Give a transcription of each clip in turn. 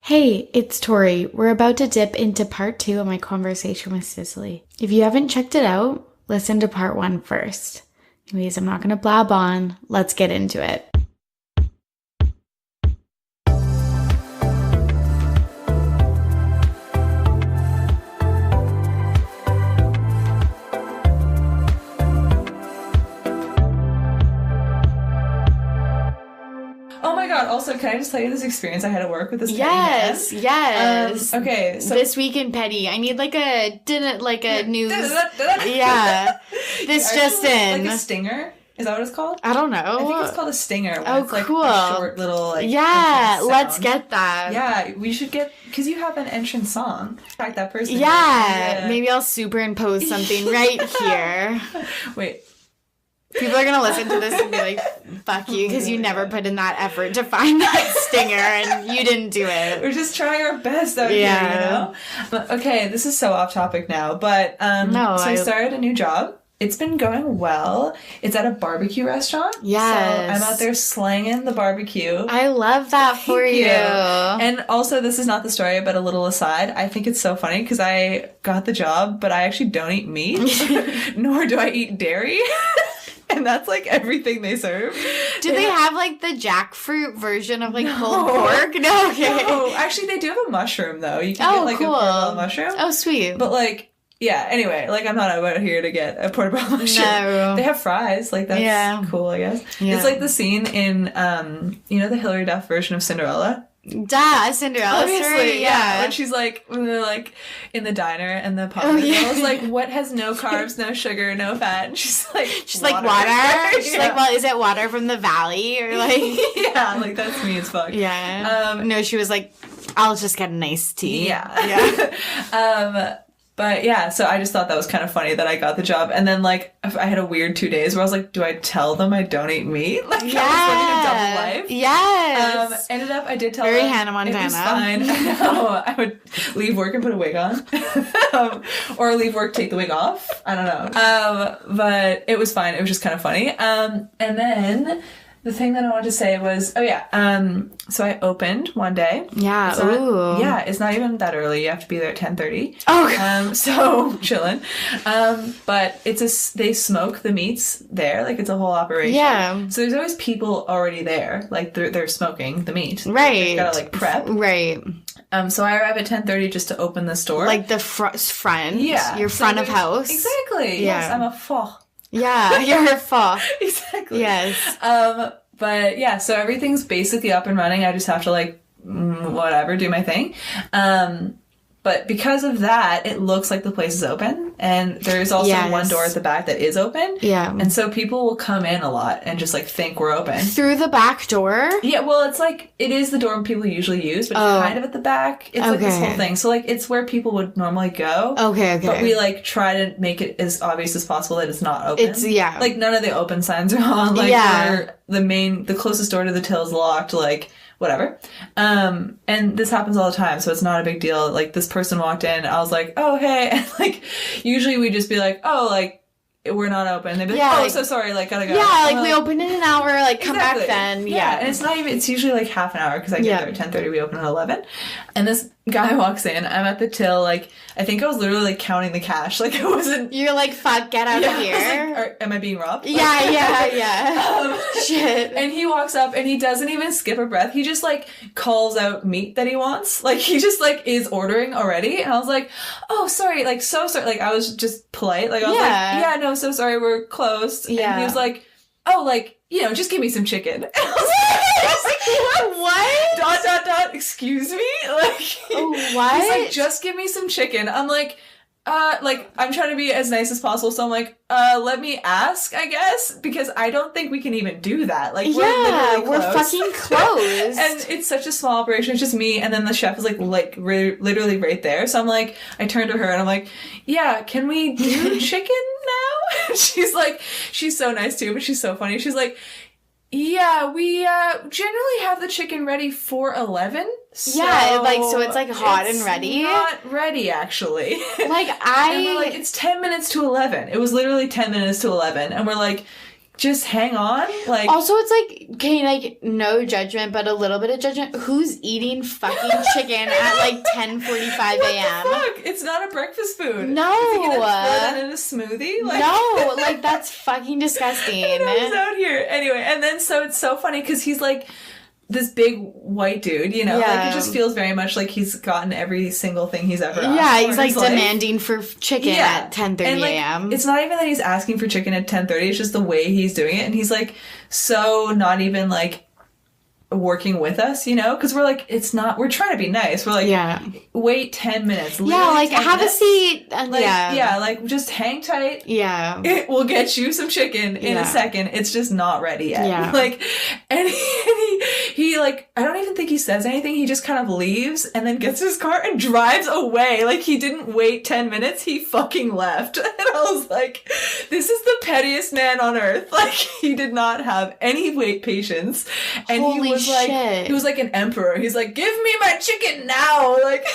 Hey, it's Torry. We're about to dip into part 2 of my conversation with Sicily. If you haven't checked it out, listen to part 1 first. Anyways, I'm not going to blab on. Let's get into it. Also, can I just tell you this experience I had at work with this petty man? Okay, so this week in petty, I need like a news. Yeah, this just in. Like a stinger. Is that what it's called? I don't know. I think it's called a stinger. Oh, it's like cool. A short little yeah, let's get that. Yeah, we should get because you have an entrance song. In fact, that person. Yeah, maybe I'll superimpose something right here. Wait. People are going to listen to this and be like, fuck you, because you never put in that effort to find that stinger, and you didn't do it. We're just trying our best out here, you know? But, okay, this is so off topic now, but I started a new job. It's been going well. It's at a barbecue restaurant. Yes. So I'm out there slanging the barbecue. I love that for you. And also, this is not the story, but a little aside. I think it's so funny because I got the job, but I actually don't eat meat, nor do I eat dairy. And that's like everything they serve. Do they have like the jackfruit version of like pulled pork? No, okay. No, actually they do have a mushroom though. You can get like cool. a portobello mushroom. Oh, sweet. But like, yeah, anyway, like I'm not out here to get a portobello mushroom. No. They have fries, like that's cool, I guess. Yeah. It's like the scene in, you know the Hilary Duff version of Cinderella? Duh, Cinderella story, yeah. When they're like in the diner and the pop girl's like, what has no carbs, no sugar, no fat? And she's like, water. She's like, well, is it water from the valley? Or like, yeah, like that's me as fuck. Yeah. No, she was like, I'll just get an iced tea. Yeah. But yeah, so I just thought that was kind of funny that I got the job. And then like I had a weird 2 days where I was like, do I tell them I don't eat meat? Like I was living a double life. Yes. Ended up I did tell Very them. Hannah Montana. It was fine. I know. I would leave work and put a wig on. Or leave work, take the wig off. I don't know. But it was fine. It was just kind of funny. And then the thing that I wanted to say was, so I opened one day. Yeah. It's not even that early. You have to be there at 10:30. Oh. So chilling. But they smoke the meats there. Like it's a whole operation. Yeah. So there's always people already there. Like they're smoking the meat. Right. They've got to like prep. Right. So I arrive at 10:30 just to open the store. Like the front. Yeah. Your front of house. Exactly. Yeah. Yes, I'm a faux. Yeah, you're a faux. Exactly. Yes. But yeah, so everything's basically up and running. I just have to like, whatever, do my thing. But because of that, it looks like the place is open. And there's also one door at the back that is open. Yeah. And so people will come in a lot and just like think we're open. Through the back door? Yeah, well, it's like, it is the door people usually use, but it's kind of at the back. It's like this whole thing. So like, it's where people would normally go. Okay. But we like try to make it as obvious as possible that it's not open. It's, like none of the open signs are on. Like the closest door to the till is locked, like, whatever. And this happens all the time, so it's not a big deal. Like, this person walked in, I was like, oh, hey. And, like, usually we just be like, oh, like, we're not open. They'd be like, oh, so sorry, like, gotta go. Yeah, like, we open in an hour, like, come back then. Yeah. And it's usually, like, half an hour, because I get there at 10:30, we open at 11. And this guy walks in, I'm at the till, like, I think I was literally, like, counting the cash. Like, I wasn't... You're like, fuck, get out of here. Like, am I being robbed? Yeah. Shit. And he walks up, and he doesn't even skip a breath. He just, like, calls out meat that he wants. Like, he just, like, is ordering already. And I was like, oh, sorry, like, so sorry. Like, I was just polite. Like, I was like, yeah, no, so sorry, we're closed. Yeah. And he was like, oh, like, just give me some chicken. And I was like, what? Excuse me? Like, what? He's like, just give me some chicken. I'm like, I'm trying to be as nice as possible. So I'm like, let me ask, I guess, because I don't think we can even do that. Like, we're fucking closed. And it's such a small operation. It's just me. And then the chef is like literally right there. So I'm like, I turn to her and I'm like, yeah, can we do chicken now? And she's like, she's so nice too, but she's so funny. She's like, yeah, we generally have the chicken ready for 11. So so it's like hot and ready. Not ready, actually. Like and we're like, it's 10 minutes to 11. It was literally 10 minutes to 11, and we're like, just hang on. Like, also, it's like, okay, like, no judgment, but a little bit of judgment. Who's eating fucking chicken at like 10:45 a.m.? What the fuck? It's not a breakfast food. No. Is he gonna throw that in a smoothie? Like, no, like, that's fucking disgusting. I was out here. Anyway, and then so it's so funny because he's like this big white dude, you know? Yeah. Like, it just feels very much like he's gotten every single thing he's ever asked Yeah, for he's in like his life. demanding for chicken at 10:30 like, a.m. It's not even that he's asking for chicken at 10:30, it's just the way he's doing it. And he's like so not even like working with us, you know? Because we're like, we're trying to be nice. We're like, wait 10 minutes. Yeah, like, have a seat. Like, yeah, like, just hang tight. Yeah. It will get you some chicken in a second. It's just not ready yet. Yeah. Like, and he like, I don't even think he says anything. He just kind of leaves and then gets his car and drives away. Like, he didn't wait 10 minutes. He fucking left. And I was like, this is the pettiest man on earth. Like, he did not have any patience. And Holy he was like an emperor. He's like, give me my chicken now. Like,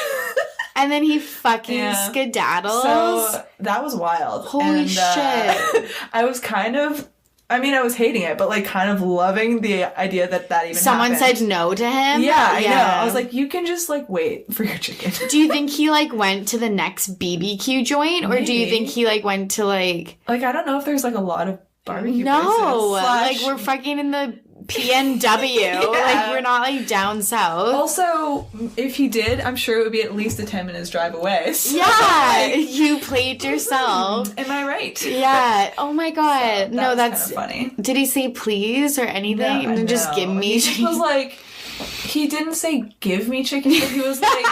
and then he fucking skedaddles. So that was wild. Holy shit. I was I was hating it, but like kind of loving the idea that even someone happened. said no to him. Yeah, I know. I was like, you can just like wait for your chicken. Do you think he like went to the next BBQ joint, or do you think he like went to like I don't know if there's like a lot of barbecue no, places. like we're fucking in the PNW. Like, we're not like down south. Also, if he did, I'm sure it would be at least a 10 minutes drive away. So, yeah, you played yourself. Am I right? Yeah. Oh my god. So no, that's kind of funny. Did he say please or anything? No, just give me. He just was like, he didn't say give me chicken, but he was like,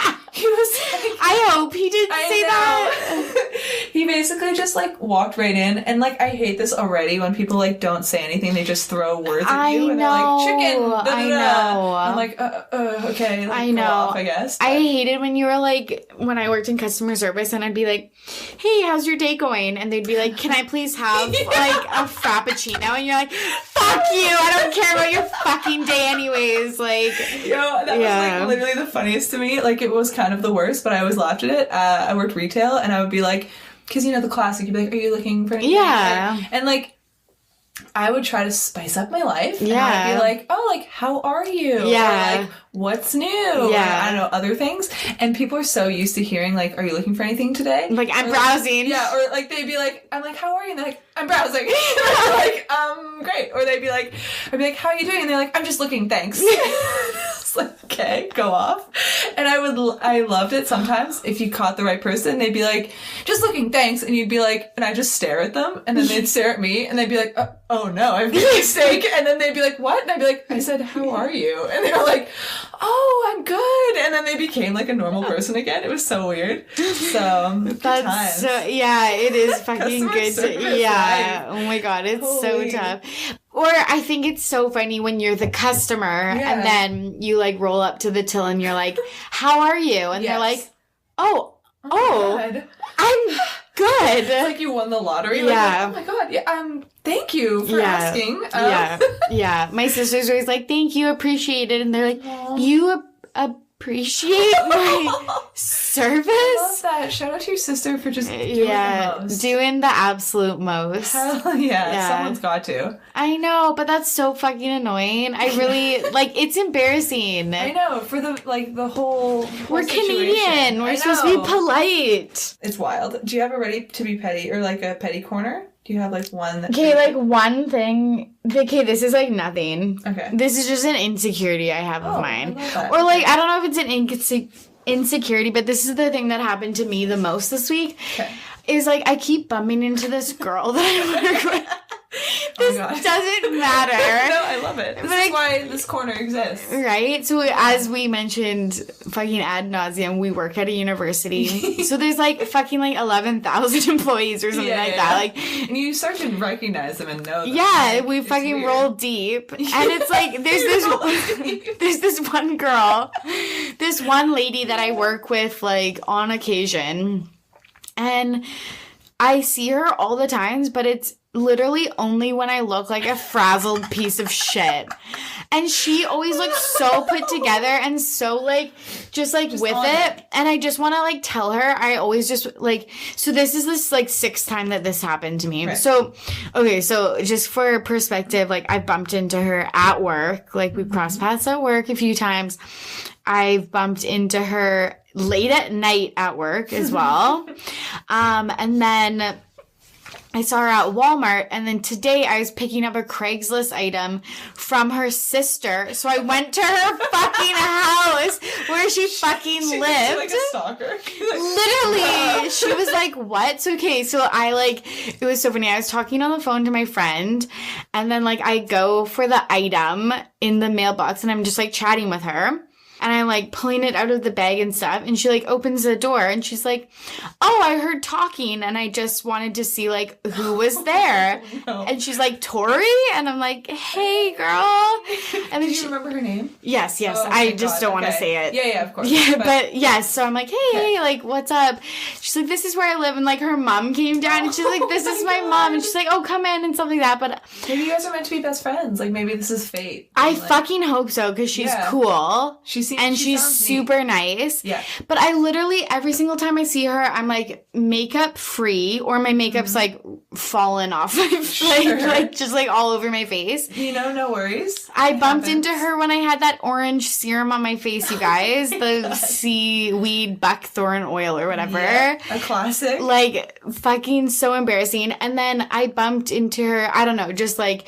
I hope he didn't say that. He basically just like walked right in, and like I hate this already when people like don't say anything, they just throw words at you and they're like chicken. Da-da-da. I know. I'm like okay. Like, I know. Go off, I guess. I hated when you were like when I worked in customer service and I'd be like, hey, how's your day going? And they'd be like, can I please have like a frappuccino? And you're like, fuck you, I don't care about your fucking day anyways. Like, that was like literally the funniest to me. Like, it was kind of the worst, but I always laughed at it. I worked retail, and I would be like, because you know the classic, you'd be like, are you looking for anything? Yeah. And like, I would try to spice up my life. Yeah. And I'd be like, oh, like, how are you? Yeah. Or like, what's new? Yeah. Or, I don't know, other things. And people are so used to hearing, like, are you looking for anything today? Like, I'm browsing. Yeah, or like, they'd be like, I'm like, how are you? And they're like, I'm browsing. And I'm like, great. Or I'd be like, how are you doing? And they're like, I'm just looking, thanks. It's like, okay, go off. And I loved it sometimes. If you caught the right person, they'd be like, just looking, thanks. And you'd be like, and I just stare at them, and then they'd stare at me, and they'd be like, oh no, I've made a mistake. And then they'd be like, what? And I'd be like, I said, how are you? And they were like, oh, I'm good. And then they became like a normal person again. It was so weird. So that's it is fucking good. Right? Oh my god, it's so tough. Or I think it's so funny when you're the customer and then you like roll up to the till and you're like, how are you? And they're like, oh, I'm good. It's like you won the lottery. Yeah. Like, oh my god. Thank you for asking. Yeah. My sister's always like, thank you, appreciate it. And they're like, you appreciate my service? I love that. Shout out to your sister for just doing the most. Doing the absolute most. Hell yeah. Someone's got to. I know, but that's so fucking annoying. I really, it's embarrassing. I know, for the whole We're situation. Canadian. We're supposed to be polite. It's wild. Do you have a ready to be petty, or like a petty corner? Do you have like one that... Okay, like one thing... Okay, this is like nothing. Okay. This is just an insecurity I have of mine. I love that. Or like, I don't know if it's an insecurity, but this is the thing that happened to me the most this week. Okay. Is like, I keep bumping into this girl that I work with. This doesn't matter. No, I love it. This is why this corner exists. Right? So as we mentioned, fucking ad nauseum, we work at a university. So there's like fucking like 11,000 employees or something like that. Like, and you start to recognize them and know them. Yeah, like, we fucking roll deep. And it's like, there's this one girl, this one lady that I work with like on occasion. And I see her all the times, but it's literally only when I look like a frazzled piece of shit. And she always looks so put together and so, like, just with it. And I just want to, like, tell her, I always just, like, so this, like, sixth time that this happened to me. Right. So, okay, so just for perspective, like, I bumped into her at work. Like, we've crossed paths at work a few times. I've bumped into her late at night at work as well. And then I saw her at Walmart, and then today I was picking up a Craigslist item from her sister. So I went to her fucking house where she fucking lived. Like a stalker. Literally. She was like, what? So, okay, so it was so funny. I was talking on the phone to my friend, and then, like, I go for the item in the mailbox, and I'm just, like, chatting with her. And I'm, like, pulling it out of the bag and stuff. And she, like, opens the door. And she's like, oh, I heard talking. And I just wanted to see, like, who was there. No. And she's like, Torry? And I'm like, hey, girl. And then Do you remember her name? Yes. Oh, I just don't want to say it. Yeah, of course. Yeah, but yes. So I'm like, hey, like, what's up? She's like, this is where I live. And, like, her mom came down. And she's like, this is my mom. And she's like, oh, come in and stuff like that. But maybe you guys are meant to be best friends. Like, maybe this is fate. I fucking hope so, because she's cool. She's super nice. Yeah. But I literally, every single time I see her, I'm like makeup free, or my makeup's like fallen off my face, like just like all over my face. You know, no worries. I bumped into her when I had that orange serum on my face, you guys. The seaweed buckthorn oil or whatever. Yeah, a classic. Like, fucking so embarrassing. And then I bumped into her, I don't know, just like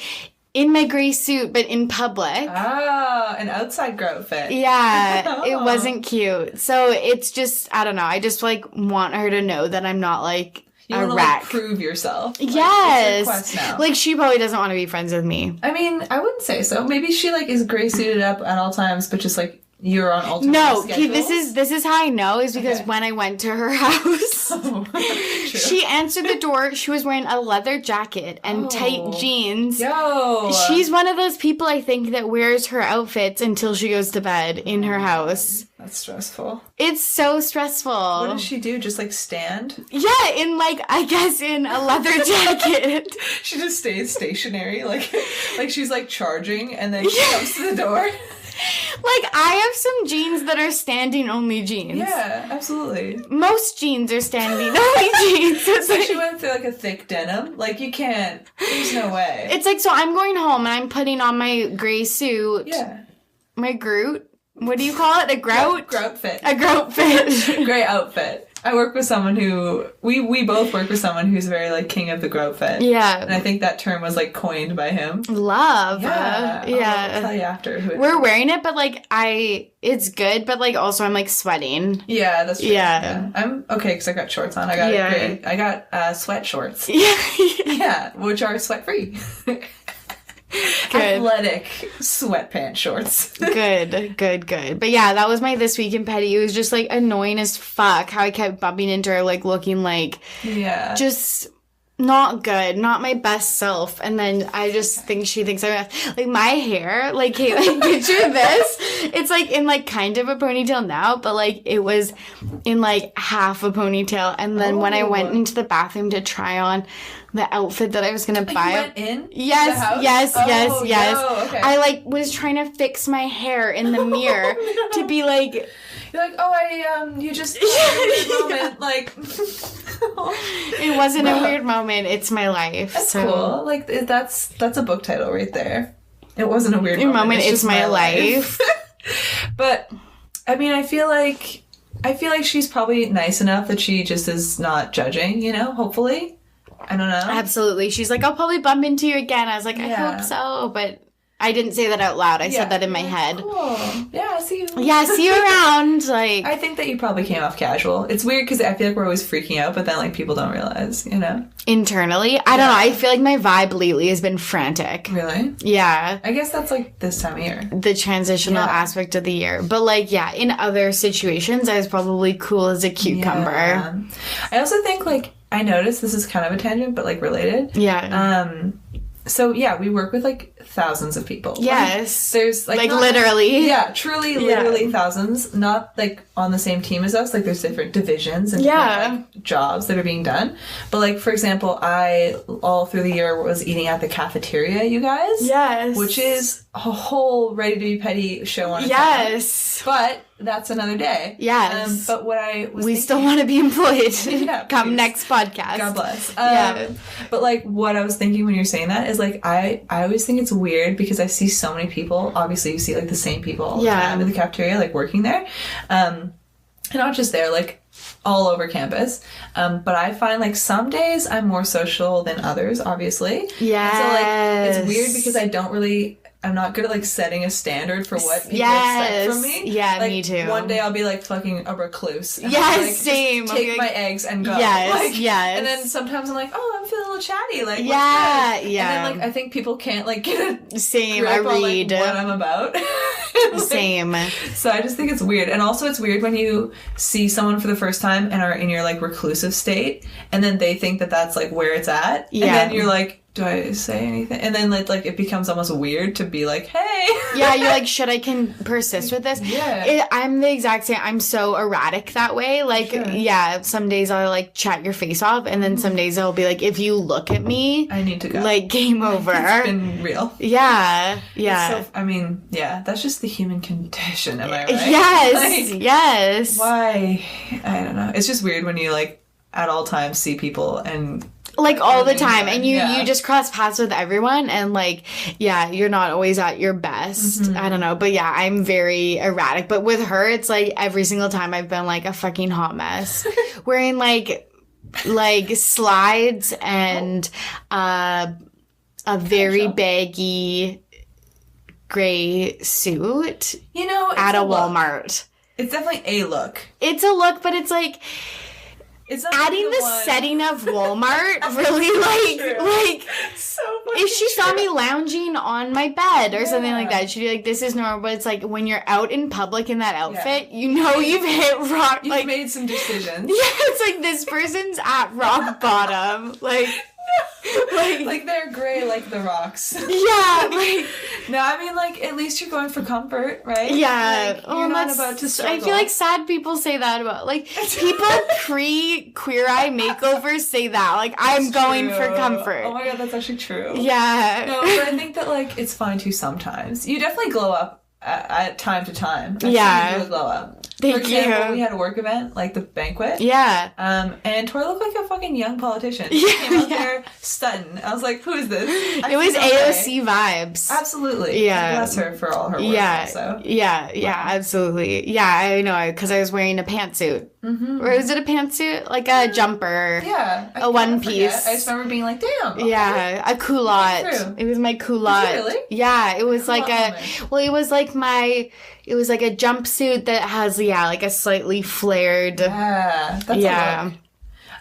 in my gray suit, but in public. Ah, an outside grow outfit. Yeah, It wasn't cute. So it's just, I don't know. I just, like, want her to know that I'm not, like, you a wreck. Like, prove yourself. Like, yes. It's your quest now. Like, she probably doesn't want to be friends with me. I mean, I wouldn't say so. Maybe she, like, is gray suited up at all times, but just, like, you're on alternate schedules? This is how I know, is because when I went to her house, she answered the door. She was wearing a leather jacket and tight jeans. Yo! She's one of those people, I think, that wears her outfits until she goes to bed in her house. That's stressful. It's so stressful. What does she do? Just, like, stand? Yeah, I guess in a leather jacket. She just stays stationary, like she's, like, charging, and then she comes to the door. Like, I have some jeans that are standing only jeans. Yeah, absolutely. Most jeans are standing only jeans. So she went through, like, a thick denim. Like, you can't. There's no way. It's like, so I'm going home and I'm putting on my gray suit. Yeah. My grout. What do you call it? A grout? Grout fit. A grout fit. Gray outfit. I work with someone who, we both work with someone who's very, like, king of the grout fit. Yeah. And I think that term was, like, coined by him. Love. Yeah. I'll tell you after. We're wearing it, but, like, it's good, but, like, also I'm, like, sweating. Yeah, that's true. Yeah. I'm okay, because I got shorts on. I got sweat shorts. Yeah. Yeah, which are sweat-free. Good. Athletic sweatpants shorts. Good. But yeah, that was my This Week in Petty. It was just, like, annoying as fuck how I kept bumping into her, like, looking like just not good, not my best self. And then I just think she thinks I'm like, my hair, like, hey, like, picture this. It's like in, like, kind of a ponytail now, but, like, it was in, like, half a ponytail. And then when I went into the bathroom to try on the outfit that I was gonna buy. You went in? Yes. No, okay. I, like, was trying to fix my hair in the mirror to be like. You're like, you just a weird moment, like. It wasn't a weird moment. It's my life. That's cool. Like, that's a book title right there. It wasn't a weird moment. It's my life. But I mean, I feel like she's probably nice enough that she just is not judging. You know, hopefully. I don't know. Absolutely. She's like, I'll probably bump into you again. I was like, I hope so. But I didn't say that out loud. I said that in my head. Cool. Yeah, see you. Yeah, see you around. Like, I think that you probably came off casual. It's weird because I feel like we're always freaking out, but then, like, people don't realize, you know? Internally? I don't know. I feel like my vibe lately has been frantic. Really? Yeah. I guess that's, like, this time of year. The transitional aspect of the year. But, like, yeah, in other situations, I was probably cool as a cucumber. Yeah. I also think, like, I noticed, this is kind of a tangent, but, like, related. Yeah. So, yeah, we work with, like, thousands of people. Yes. Like, there's, like literally. Yeah, truly, literally thousands. Not, like, on the same team as us. Like, there's different divisions and different, like, jobs that are being done. But, like, for example, I, all through the year, was eating at the cafeteria, you guys. Yes. Which is a whole Ready to Be Petty show on its Yes. own. But that's another day. Yes. But what I was We still want to be employed. Yeah, Come please. next podcast. God bless. Yeah. But, like, what I was thinking when you're saying that is, like, I always think it's weird because I see so many people. Obviously, you see, like, the same people all the time in the cafeteria, like, working there. And not just there, like, all over campus. But I find, like, some days I'm more social than others, obviously. Yeah. So, like, it's weird because I'm not good at, like, setting a standard for what people expect from me. Yeah, like, me too. One day I'll be, like, fucking a recluse. And Yes, like, same. Just take my eggs and go. Yes, like, yes. And then sometimes I'm like, oh, I'm feeling a little chatty. Like, yeah, what's good? yeah. And then, like, I think people can't, like, get a same. grip I on, read like, what I'm about. Like, same. So I just think it's weird. And also it's weird when you see someone for the first time and are in your, like, reclusive state, and then they think that that's, like, where it's at. Yeah. And then you're like, do I say anything? And then, like, it becomes almost weird to be like, hey. Yeah, you're like, should I can persist with this? Yeah. I'm the exact same. I'm so erratic that way. Like, yeah, some days I'll, like, chat your face off, and then some days I'll be like, if you look at me, I need to go. Like, game over. It's been real. Yeah, yeah. So, I mean, yeah, that's just the human condition, am I right? Yes, like, yes. Why? I don't know. It's just weird when you, like, at all times see people and... Like, all the time. And you just cross paths with everyone. And, like, yeah, you're not always at your best. I don't know. But, yeah, I'm very erratic. But with her, it's, like, every single time I've been, like, a fucking hot mess. Wearing, like slides and a very baggy gray suit. You know, at a Walmart. It's definitely a look. It's a look, but it's, like... It's adding the setting of Walmart really like so if she saw me lounging on my bed or something like that, she'd be like, this is normal. But it's like when you're out in public in that outfit, you know you've hit rock. You've made some decisions. Yeah, it's like this person's at rock bottom. Like they're gray like the rocks. Yeah, like no, I mean, like, at least you're going for comfort, right? Yeah. Like, you're not about to struggle. I feel like sad people say that about, like, people pre-Queer Eye makeovers say that. Like, I'm going for comfort. Oh my god, that's actually true. Yeah. No, but I think that, like, it's fine too sometimes. You definitely glow up at time to time. Yeah. You glow up. Thank For example, you. we had a work event, like the banquet. Yeah. And Tori looked like a fucking young politician. She came out there stunting. I was like, who is this? It was AOC vibes. Absolutely. Yeah. Bless her for all her work. Yeah. Also. Yeah. Yeah. Absolutely. Yeah. I know, because I was wearing a pantsuit. Mm-hmm. Or was it a pantsuit? Like a jumper. Yeah. A one piece. I just remember being like, damn. Okay. Yeah. A culotte. It was my culotte. Really? Yeah. It was Culotte it was like it was like a jumpsuit that has, like a slightly flared. Yeah. That's a look.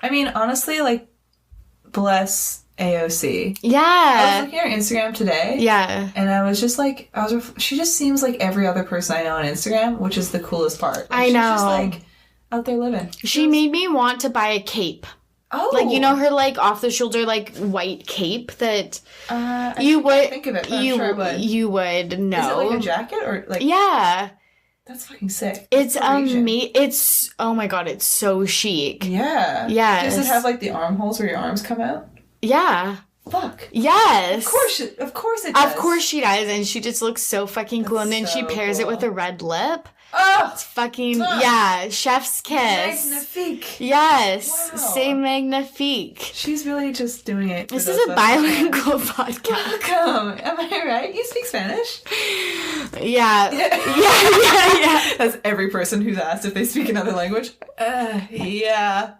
I mean, honestly, like, bless AOC. Yeah. I was looking at her Instagram today. Yeah. And I was just like, she just seems like every other person I know on Instagram, which is the coolest part. Like, I know. She's just, like, out there living. She made me want to buy a cape. Oh. Like, you know her, like, off-the-shoulder, like, white cape that you would think of it, but I'm sure I would. You would know. Is it like a jacket or, like... Yeah. That's fucking sick. It's it's, oh my god, it's so chic. Yeah. Yes. Does it have, like, the armholes where your arms come out? Yeah. Fuck. Yes. Of course it does. Of course she does, and she just looks so fucking cool, and then she pairs it with a red lip. Oh! It's fucking, yeah, chef's kiss. Magnifique. Yes. Wow. C'est magnifique. She's really just doing it. This is a bilingual podcast. Welcome. Am I right? You speak Spanish? Yeah. Yeah. That's every person who's asked if they speak another language. Yeah.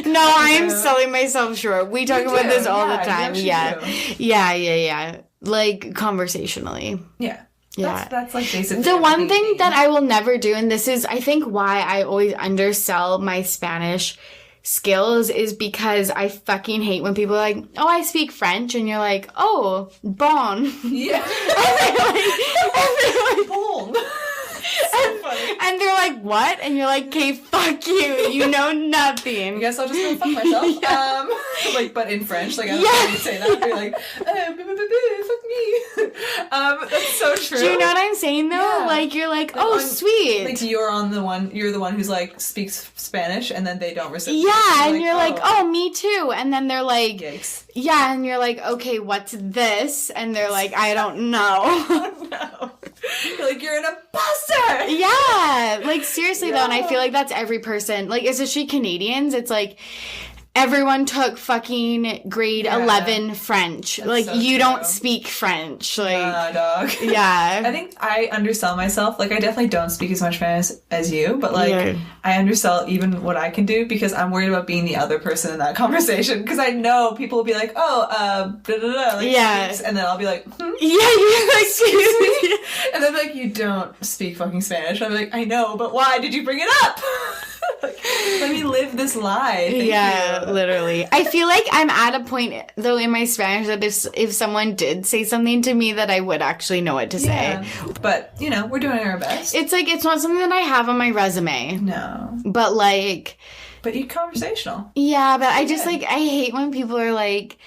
No, I am selling myself short. We talk about this all the time. Yeah. Like, conversationally. Yeah. Yeah. That's like basically the one thing that I will never do, and this is, I think, why I always undersell my Spanish skills, is because I fucking hate when people are like, oh, I speak French, and you're like, oh, bon. Yeah. Bon. So funny. And they're like, what? And you're like, okay, fuck you. You know nothing. I guess I'll just go fuck myself. Yeah. Like, but in French. Like, I don't know how you say that. They're like, fuck me. That's so true. Do you know what I'm saying, though? Yeah. Like, you're like, oh, sweet. Like, you're the one who's, like, speaks Spanish, and then they don't reciprocate. Yeah, and you're like, oh, me too. And then they're like, yikes. Yeah, and you're like, okay, what's this? And they're like, I don't know. Oh, no. You're like, you're an imposter! Yeah, like, seriously, though, and I feel like that's every person. Like, especially Canadians, it's like, everyone took fucking grade 11 French. That's like, so you don't speak French. Like, dog. Yeah. I think I undersell myself. Like, I definitely don't speak as much Spanish as you, but, like, I undersell even what I can do because I'm worried about being the other person in that conversation. Because I know people will be like, oh, da da da, like, speaks, and then I'll be like, Yeah, you're like, excuse me. And they'll be like, you don't speak fucking Spanish. And I'm like, I know, but why did you bring it up? Like, let me live this lie. Thank you. Literally. I feel like I'm at a point, though, in my Spanish that if someone did say something to me that I would actually know what to say. But, you know, we're doing our best. It's like, it's not something that I have on my resume. No. But, like... But you're conversational. Yeah, but I just, like, I hate when people are, like...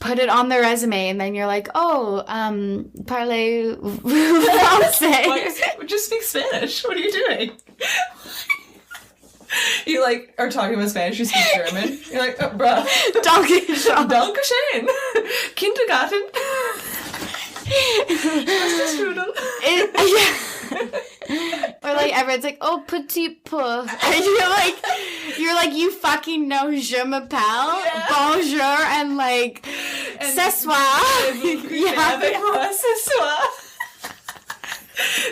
Put it on their resume, and then you're like, oh, parlez français. Just speak Spanish. What are you doing? You, like, are talking about Spanish, you speak German. You're like, oh, bruh. Dankeschön. Dankeschön. Kindergarten. Or, like, everyone's like, oh, petit peu. And you're like, you fucking know je m'appelle, bonjour, and, like, ce soir. Avec moi ce soir.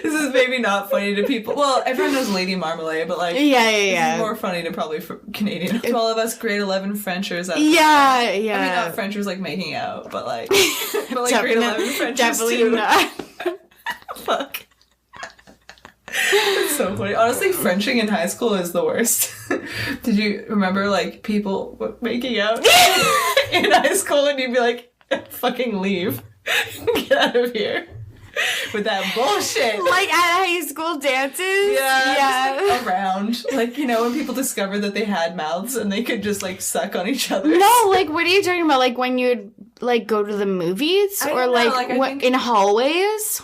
This is maybe not funny to people. Well, everyone knows Lady Marmalade, but like, yeah. This is more funny to probably for Canadian. To all of us grade 11 Frenchers. Yeah. I mean, not Frenchers like making out, but like grade 11 Frenchers definitely too. Not. Fuck. It's so funny. Honestly, Frenching in high school is the worst. Did you remember like people making out in high school, and you'd be like, "Fucking leave, get out of here." With that bullshit. Like at high school dances? Yeah. Just, like, around. Like, you know, when people discovered that they had mouths and they could just, like, suck on each other. No, like, what are you talking about? Like, when you'd, like, go to the movies? Or, like in hallways?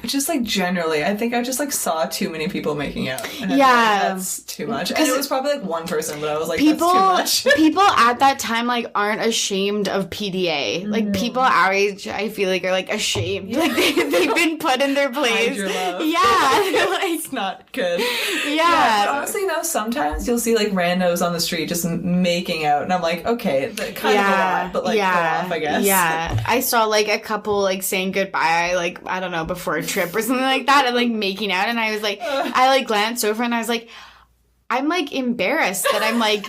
Just, like, generally. I think I just, like, saw too many people making out. And that's too much. And it was probably, like, one person, but I was like, that's too much. People at that time, like, aren't ashamed of PDA. Like, people our age, I feel like, are, like, ashamed. Yeah. Like, they've been put in their place. Hide your love. Yeah. Like, it's not good. Yeah. But honestly, though, sometimes you'll see, like, randos on the street just making out. And I'm like, okay, kind of a lot, but, like, go off, I guess. Yeah. I saw, like, a couple, like, saying goodbye, like, I don't know, before a trip or something like that, and like making out, and I was like, I like glanced over and I was like, I'm like embarrassed that I'm like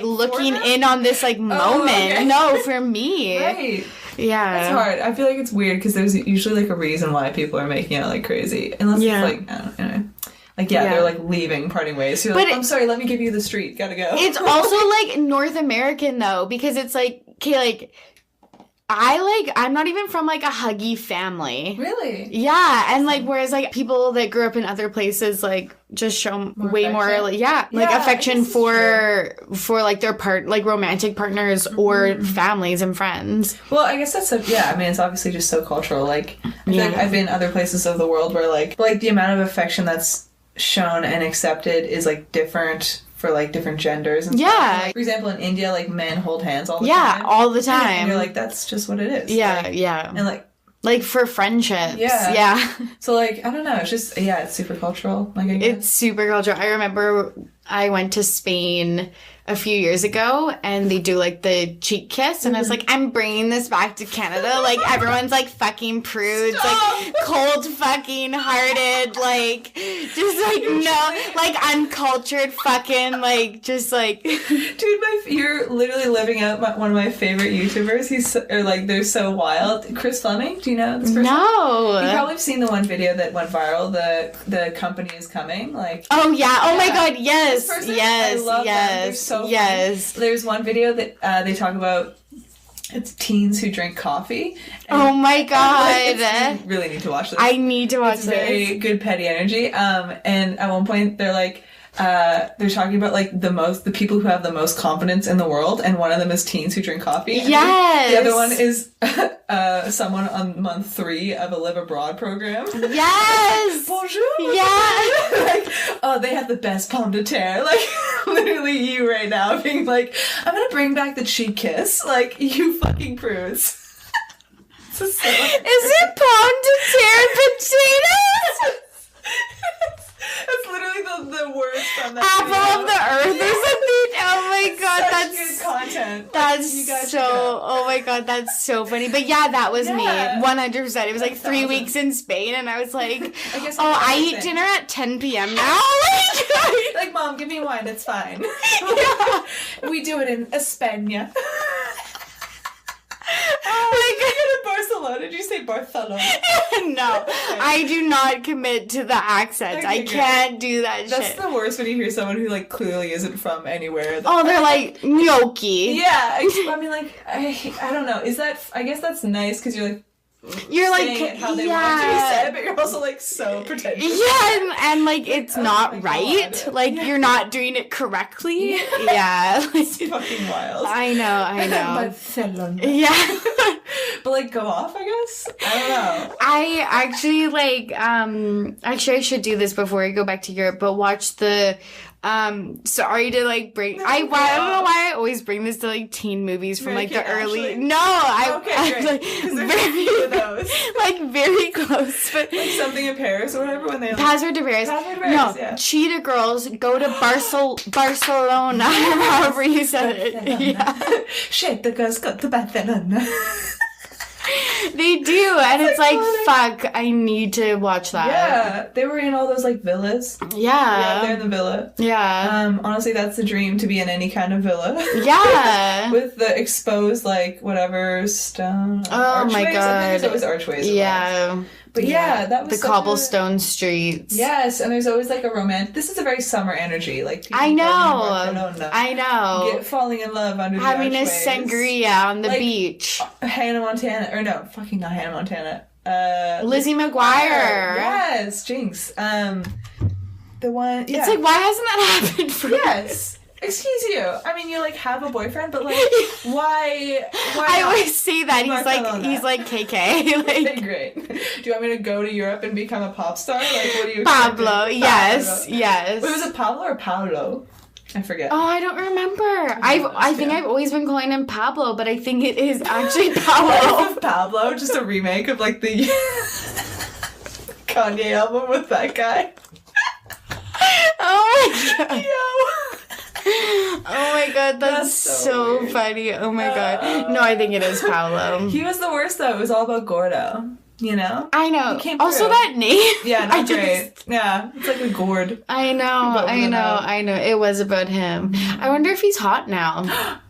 looking in on this like moment. Okay. No, for me. Right. Yeah. It's hard. I feel like it's weird because there's usually like a reason why people are making out like crazy. Unless it's like, I don't know. Like, they're, like, leaving, parting ways. So you're like, I'm sorry, let me give you the street. Gotta go. It's also, like, North American, though, because it's like, okay, like, I'm not even from, like, a huggy family. Really? Yeah, and, like, whereas, like, people that grew up in other places, like, just show way more, like, affection for, like, their romantic partners or families and friends. Well, I guess that's I mean, it's obviously just so cultural. Like, I feel like I've been in other places of the world where, like, the amount of affection that's shown and accepted is, like, different for, like, different genders and stuff. Like, for example, in India, like, men hold hands all the time. Yeah, all the time. And you're like, that's just what it is. Yeah, like, yeah. And, like, for friendships. Yeah. So, like, I don't know. It's just, it's super cultural. Like, I guess. It's super cultural. I remember I went to Spain a few years ago, and they do, like, the cheek kiss, and I was like, I'm bringing this back to Canada. Like, everyone's, like, fucking prudes, like, cold fucking hearted, like, just, like, no, like, uncultured fucking, like, just, like... Dude, you're literally living out one of my favorite YouTubers. They're so wild. Chris Fleming, do you know this person? No. You've probably seen the one video that went viral, the company is coming, like... Oh, yeah. Oh, my God, yes. Yes. I love them. They're so funny. Yes. There's one video that they talk about It's teens who drink coffee. Oh my god. You really need to watch this. I need to watch this. It's very good petty energy. And at one point they're like, they're talking about like the people who have the most confidence in the world, and one of them is teens who drink coffee. Yes. The other one is someone on month 3 of a live abroad program. Yes. Bonjour. Yeah. Like, oh, they have the best pomme de terre. Like, literally you right now being like, I'm gonna bring back the cheek kiss. Like, you fucking prudes. Is it pomme de terre and potatoes? That's literally the words from that Apple of the earth or something. Oh my god, that's that's good content. That's you guys so. Oh my god, that's so funny. But yeah, that was me, 100%. It was like 3 weeks in Spain, and I was like, I eat dinner at 10 p.m. now. Like, Mom, give me wine. It's fine. Yeah. We do it in España. Oh my god. Barcelona? Did you say Barcelona? No, I do not commit to the accents. I can't do that shit. That's the worst when you hear someone who like clearly isn't from anywhere. They're like gnocchi. Yeah, I mean, like I don't know. Is that? I guess that's nice because you're like like how they want it to be said, but you're also like so pretentious. Yeah, and like it's not right. God. Like you're not doing it correctly. Yeah, it's fucking wild. I know. Barcelona. Yeah. But like go off, I guess. I don't know. I actually like actually I should do this before I go back to Europe, but watch the sorry to like bring I don't know why I always bring this to like teen movies from like the early great. Very those. Like very close, but like Something in Paris or whatever when they Password to Paris. Yeah. Cheetah Girls go to Barcelona, however you said it. Yeah. Shit, the girls got to Barcelona. They do, and it's like, fuck, I need to watch that. Yeah, they were in all those like villas. Yeah, they're in the villa. Yeah. Honestly, that's the dream, to be in any kind of villa. Yeah. With the exposed like whatever stone. Oh my god. I think there's always archways. Yeah. But yeah, that was the cobblestone streets. Yes, and there's always like a romantic. This is a very summer energy. Like I know. Falling in love under having the a sangria on the beach. Hannah Montana, or no, fucking not Hannah Montana. Lizzie McGuire. Yes, Jinx. The one. Yeah. It's like, why hasn't that happened for Yes. Excuse you. I mean, you like have a boyfriend, but like, why? I always say that he's like KK. Like, okay, great. Do you want me to go to Europe and become a pop star? Like, what do you? Pablo. Yes. Wait, was it Pablo or Paolo? I forget. Oh, I don't remember. I think I've always been calling him Pablo, but I think it is actually Paolo. Pablo, just a remake of like the Kanye album with that guy. Oh my god. Yo. Oh my god, that's so funny. Oh my god. No, I think it is Paolo. He was the worst though. It was all about Gordo. You know? I know. Also that name. Yeah, not great. Yeah, it's like a gourd. I know. It was about him. I wonder if he's hot now.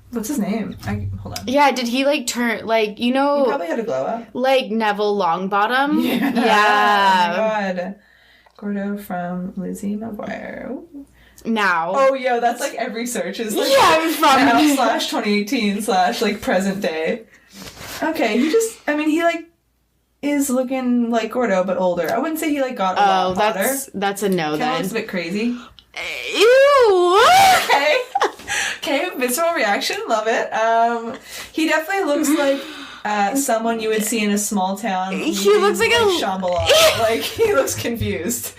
What's his name? Hold on. Yeah, did he like turn like, you know? He probably had a glow up. Like Neville Longbottom? Yeah. Yeah. Oh my god. Gordo from Lizzie McGuire. Ooh. Now. Oh, yo, that's like every search is like now / 2018 / like present day. Okay, he like is looking like Gordo but older. I wouldn't say he like got a lot hotter. That's a no then. Looks a bit crazy. Ew. Okay, visceral reaction, love it. He definitely looks like someone you would see in a small town. He looks like a Shambhala. Like, he looks confused.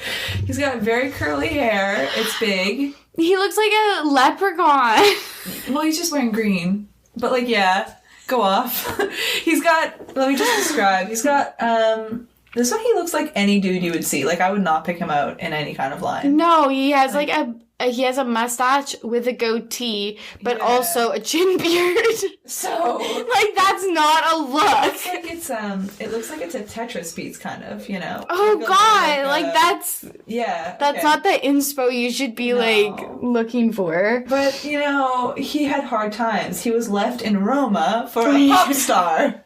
He's got very curly hair. It's big. He looks like a leprechaun. Well, he's just wearing green. But, like, yeah. Go off. He's got... Let me just describe. He's got... This one, he looks like any dude you would see. Like, I would not pick him out in any kind of line. No, he has, like he has a mustache with a goatee, but also a chin beard. So, like, that's not a look. It looks like it's a Tetris piece, kind of, you know. Oh god, like that's that's not the inspo you should be like looking for. But you know, he had hard times. He was left in Roma for a pop star.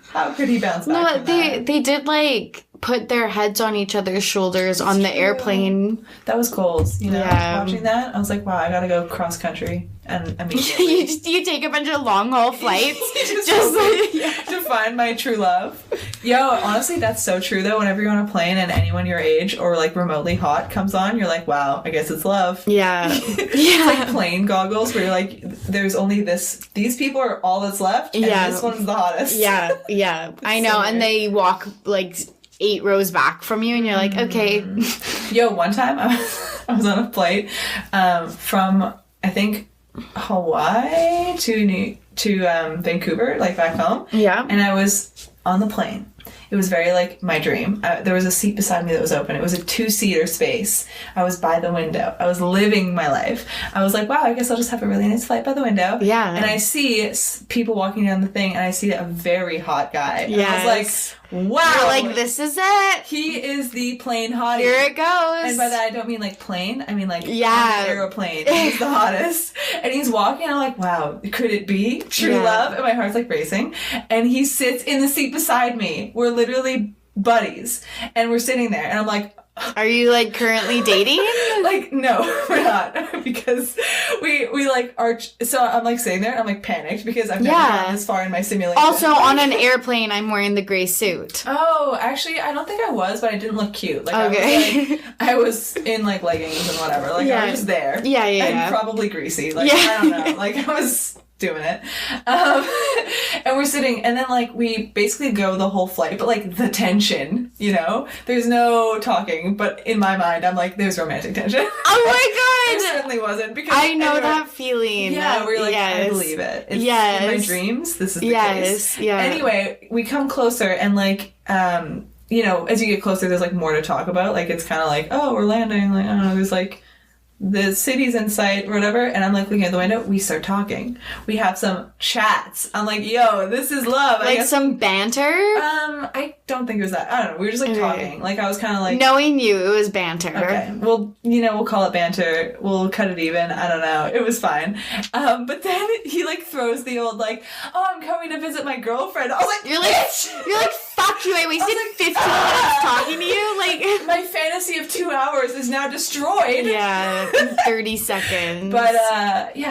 How could he bounce back? No, they did like put their heads on each other's shoulders on the airplane. That was goals, you know. Watching that, I was like, wow, I gotta go cross country and immediately. you take a bunch of long haul flights to find my true love. Yo, honestly, that's so true though. Whenever you're on a plane and anyone your age or like remotely hot comes on, you're like, wow, I guess it's love. Yeah. It's like plane goggles where you're like, there's only these people are all that's left, and this one's the hottest. Yeah. I know, and they walk like 8 rows back from you, and you're like, okay. Yo, one time I was on a flight from, I think, Hawaii to Vancouver, like back home. Yeah. And I was on the plane. It was very like my dream. There was a seat beside me that was open. It was a 2-seater space. I was by the window. I was living my life. I was like, wow, I guess I'll just have a really nice flight by the window. Yeah. And I see people walking down the thing, and I see a very hot guy. Yeah. I was like, wow. You're like, this is it. He is the plane hottie. Here it goes. And by that, I don't mean like plane. I mean like aeroplane. He's the hottest. And he's walking, and I'm like, wow, could it be true love? And my heart's like racing. And he sits in the seat beside me. We're literally buddies. And we're sitting there. And I'm like, are you like currently dating? Like, no, we're not. Because we like are. So I'm like sitting there and I'm like panicked because I've never gone this far in my simulation. Also, on an airplane, I'm wearing the gray suit. Oh, actually, I don't think I was, but I didn't look cute. Like, okay. I was in like leggings and whatever. Like, I was just there. Yeah. And probably greasy. Like, I don't know. Like, I was doing it. And we're sitting, and then like we basically go the whole flight, but like the tension, you know, there's no talking, but in my mind I'm like, there's romantic tension. Oh my god. There certainly wasn't, because I know that feeling. Yeah, we're like, I believe it. It's in my dreams, this is the case. Anyway, we come closer, and like you know, as you get closer, there's like more to talk about. Like, it's kind of like, oh, we're landing, like, I don't know, there's like the city's in sight or whatever, and I'm like looking at the window. We start talking. We have some chats. I'm like, yo, this is love. Like some banter? I don't think it was that. I don't know. We were just like talking. Like, I was kind of like, knowing you, it was banter. Okay. Well, you know, we'll call it banter. We'll cut it even. I don't know. It was fine. But then he like throws the old like, oh, I'm coming to visit my girlfriend. I was like, you're like, fuck you. I wasted like, 15 minutes talking to you. Like, my fantasy of 2 hours is now destroyed. Yeah. In 30 seconds. But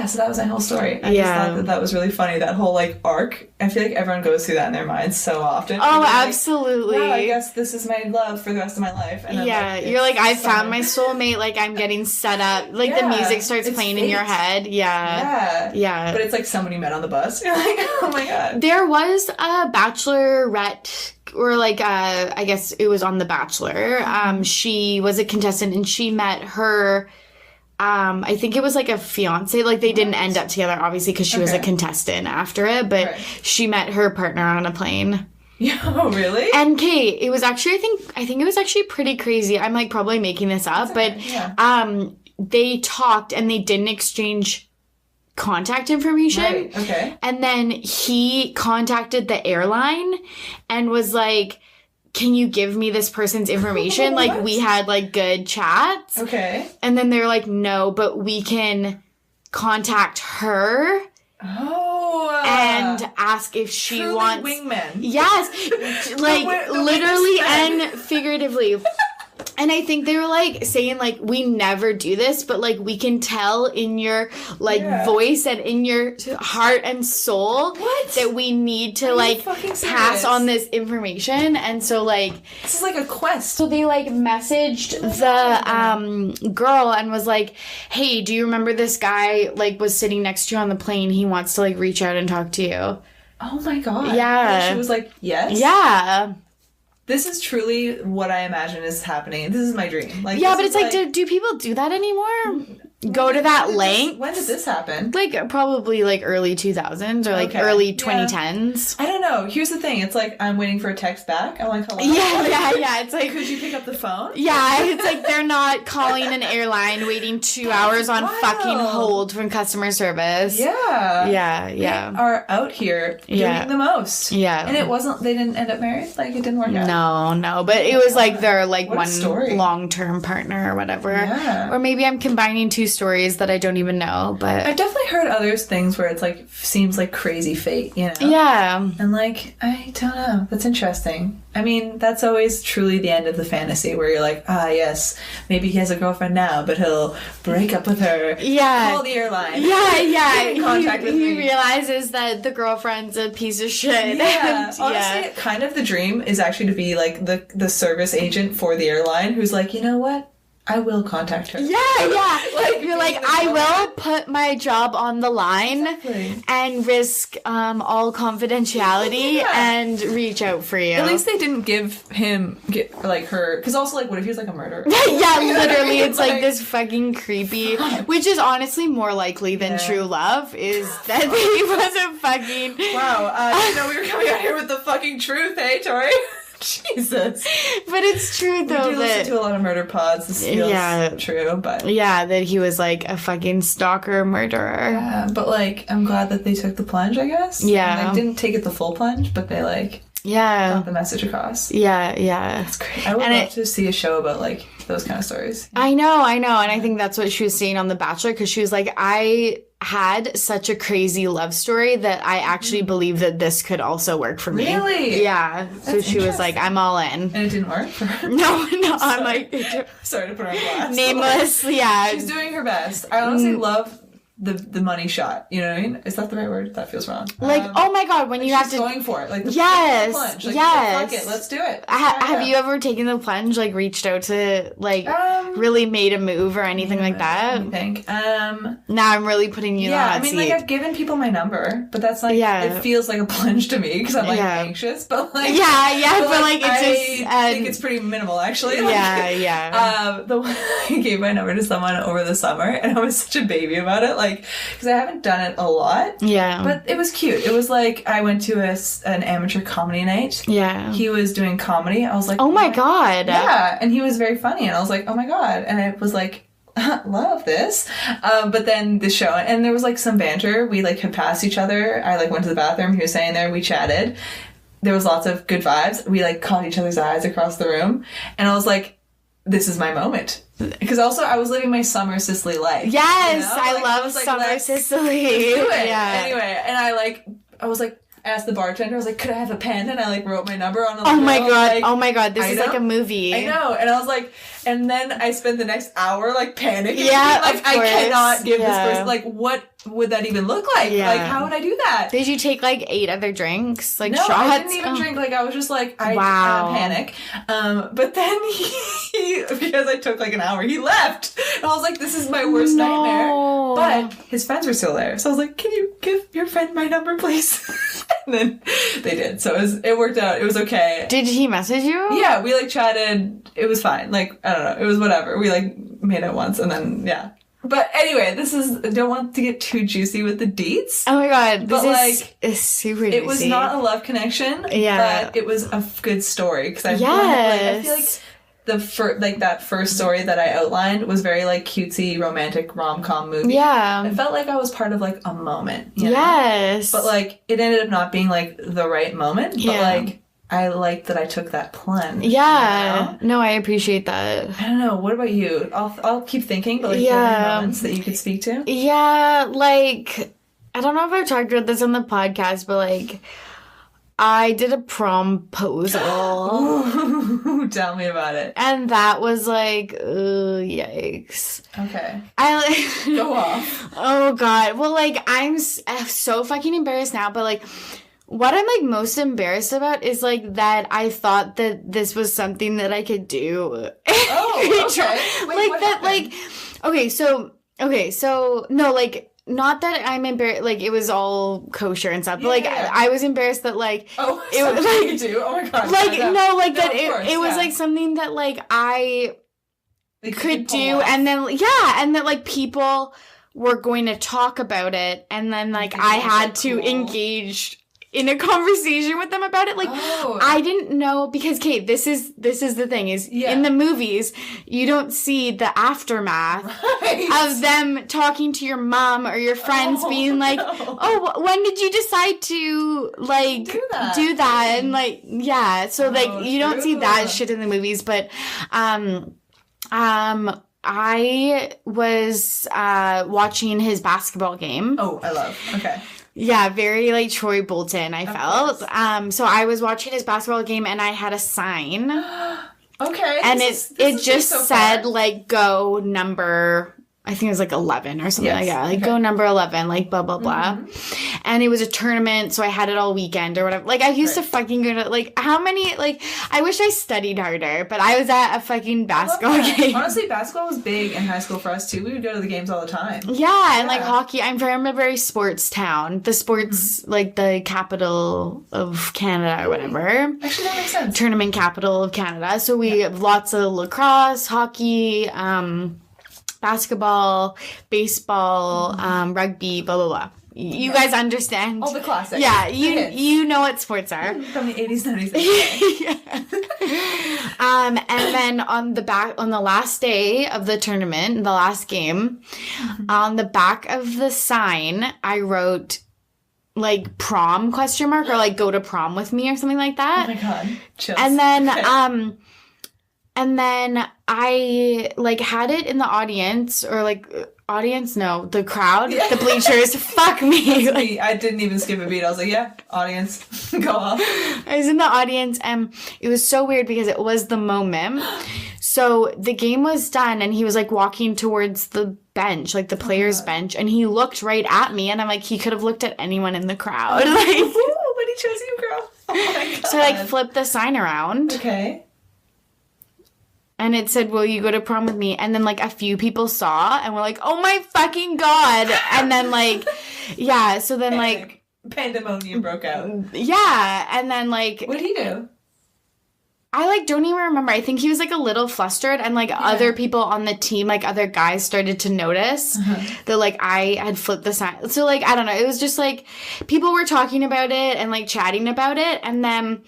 so that was my whole story. I just thought that was really funny, that whole like arc. I feel like everyone goes through that in their minds so often. Oh, absolutely. Like, wow, I guess this is my love for the rest of my life. And like, you're like, I found my soulmate. Like, I'm getting set up. Like, the music starts playing in your head. Yeah. But it's like someone you met on the bus. You're like, oh my god. There was a bachelorette, or like I guess it was on The Bachelor. She was a contestant, and she met her I think it was like a fiance. Like, they didn't end up together, obviously, because she was a contestant after it, but she met her partner on a plane. Yeah, oh, really? And Kate, it was actually, I think it was actually pretty crazy. I'm like probably making this up, but they talked and they didn't exchange contact information. Right, okay. And then he contacted the airline and was like, can you give me this person's information? Like, we had like good chats. Okay. And then they're like, no, but we can contact her. Oh. And ask if she truly wants wingmen. Yes. Like, literally and figuratively. And I think they were like saying like, we never do this, but like, we can tell in your like voice and in your heart and soul that we need to like pass on this information. And so like, this is like a quest. So they like messaged the girl and was like, hey, do you remember this guy like was sitting next to you on the plane? He wants to like reach out and talk to you. Oh my god. Yeah. And she was like, yes. Yeah. This is truly what I imagine is happening. This is my dream. Like, yeah, but it's like, do people do that anymore? Go to that length? When did this happen? Like, probably, like, early 2000s or, like, early 2010s. I don't know. Here's the thing. It's like, I'm waiting for a text back. I'm like, hello? Yeah. It's like... Could you pick up the phone? Yeah, it's like they're not calling an airline, waiting 2 hours on fucking hold from customer service. Yeah. Yeah. They are out here doing the most. Yeah. And it wasn't... They didn't end up married? Like, it didn't work out? No. But it was, like, their, like, what one long-term partner or whatever. Yeah. Or maybe I'm combining two stories that I don't even know, but I've definitely heard other things where it's like seems like crazy fate, you know? Yeah. And like, I don't know. That's interesting. I mean, that's always truly the end of the fantasy where you're like, yes, maybe he has a girlfriend now, but he'll break up with her. Yeah. Call the airline. Yeah. Get in contact with me. He realizes that the girlfriend's a piece of shit. Yeah. Honestly, kind of the dream is actually to be like the service agent for the airline who's like, you know what? I will contact her. Yeah. Like, you're like, I will put my job on the line and risk all confidentiality and reach out for you. At least they didn't give him, her, because also, like, what if he was, like, a murderer? Yeah, literally, it's like this fucking creepy, which is honestly more likely than true love, is that he was a fucking... Wow, I didn't know we were coming out here with the fucking truth, hey, Torry? Jesus. But it's true, though, we do listen to a lot of murder pods. This feels true, but... Yeah, that he was, like, a fucking stalker murderer. Yeah, but, like, I'm glad that they took the plunge, I guess. Yeah. And, like, didn't take it the full plunge, but they, like... Yeah. Got the message across. Yeah. That's great. I would love to see a show about, like, those kind of stories. I know. And I think that's what she was saying on The Bachelor, because she was like, I had such a crazy love story that I actually believe that this could also work for me. Really? Yeah. So she was like, I'm all in. And it didn't work for her? No, I'm like... Sorry to put her on blast. Nameless, yeah. She's doing her best. I honestly love the money shot. You know what I mean? Is that the right word? That feels wrong. Like, oh my god, when you have to... going for it. Like, the plunge. Like, yes. Fuck it, let's do it. Have you ever taken the plunge, like, reached out to, like, really made a move or anything like that? Let me think. Now I'm really putting you on that seat. Like, I've given people my number, but that's, like, it feels like a plunge to me, because I'm, like, anxious, but, like... Yeah, but, like, it's just... I think it's pretty minimal, actually. Like, the one I gave my number to someone over the summer, and I was such a baby about it, like, because I haven't done it a lot. Yeah. But it was cute. It was like, I went to an amateur comedy night. Yeah. He was doing comedy. I was like... Oh my god. Yeah, and he was very funny, and I was like, oh my god. And I was like, love this. But then the show, and there was like some banter. We like had passed each other. I like went to the bathroom. He was staying there. We chatted. There was lots of good vibes. We like caught each other's eyes across the room. And I was like, this is my moment. Because also I was living my summer Sicily life. Yes, you know? I love summer Sicily. Let's do it. Yeah. Anyway, and I was like, asked the bartender, I was like, could I have a pen? And I like wrote my number on a oh my god, this is like a movie. I know. And I was like, and then I spent the next hour like panicking. Yeah, like, I cannot give this person, like, what would that even look like? Yeah. Like, how would I do that? Did you take like 8 other drinks? Like, no, shots? I didn't even drink. Like, I was just like, I panic. But then he, because I took like an hour, he left. And I was like, this is my worst nightmare. But his friends were still there. So I was like, can you give your friend my number, please? And then they did. So it worked out. It was okay. Did he message you? Yeah, we like chatted. It was fine. Like, I don't know. It was whatever. We like made out once and then, yeah. But anyway, I don't want to get too juicy with the deets. Oh my god, this is super juicy. It was not a love connection, but it was a good story. Because I feel like that first story that I outlined was very like cutesy, romantic rom-com movie. Yeah. I felt like I was part of like a moment. Yes. But like, it ended up not being like the right moment. But like, I like that I took that plunge. Yeah. You know? No, I appreciate that. I don't know. What about you? I'll keep thinking, but like, do you have any moments that you could speak to? Yeah, like, I don't know if I've talked about this on the podcast, but like, I did a promposal. Tell me about it. And that was like, yikes. Okay. Go off. Oh god. Well, like, I'm so fucking embarrassed now, but like, what I'm like most embarrassed about is like that I thought that this was something that I could do. Oh, okay. Wait, like that, happened? Okay, so no, like, not that I'm embarrassed, like, it was all kosher and stuff, but like, I was embarrassed that like, it was like, you do? Oh my god. Like, no, like, that it was like something that like I could do, and then, and that like people were going to talk about it, and then like I had to engage in a conversation with them about it. Like, I didn't know, because Kate, this is the thing is, in the movies, you don't see the aftermath of them talking to your mom or your friends being like, when did you decide to like do that? And like, yeah, so like, you don't see that shit in the movies, but I was watching his basketball game. Oh, I love. Okay. Yeah, very like Troy Bolton, I felt. So I was watching his basketball game and I had a sign. Okay. And it just said like go number, I think it was like 11 or something like that. Like go number 11, like blah, blah, blah. And it was a tournament, so I had it all weekend or whatever. Like I used to fucking go to, like how many, like I wish I studied harder, but I was at a fucking basketball game. Honestly, basketball was big in high school for us too. We would go to the games all the time. Yeah, and like hockey, I'm from a very sports town. The sports, like the capital of Canada or whatever. Actually, that makes sense. Tournament capital of Canada. So we have lots of lacrosse, hockey, basketball, baseball, rugby, blah, blah, blah. You guys understand? All the classics. Yeah, you know what sports are. From the 80s, 90s. And then on the last day of the tournament, the last game, on the back of the sign, I wrote like prom ? Or like go to prom with me or something like that. Oh my God. Chills. And then I like had it in the audience or like the crowd, the bleachers. Fuck me. Like, I didn't even skip a beat. I was like, yeah, audience, go off. I was in the audience and it was so weird because it was the moment. So the game was done and he was like walking towards the bench, like the player's bench, and he looked right at me and I'm like, he could have looked at anyone in the crowd. But he chose you, girl. Oh my God. So I like flipped the sign around. Okay. And it said, will you go to prom with me? And then, like, a few people saw and were like, oh, my fucking God. And then, like, yeah. So then, like... Pandemonium broke out. Yeah. And then, like... What'd he do? I, like, don't even remember. I think he was, like, a little flustered. And, like, other people on the team, like, other guys started to notice that, like, I had flipped the sign. So, like, I don't know. It was just, like, people were talking about it and, like, chatting about it. And then...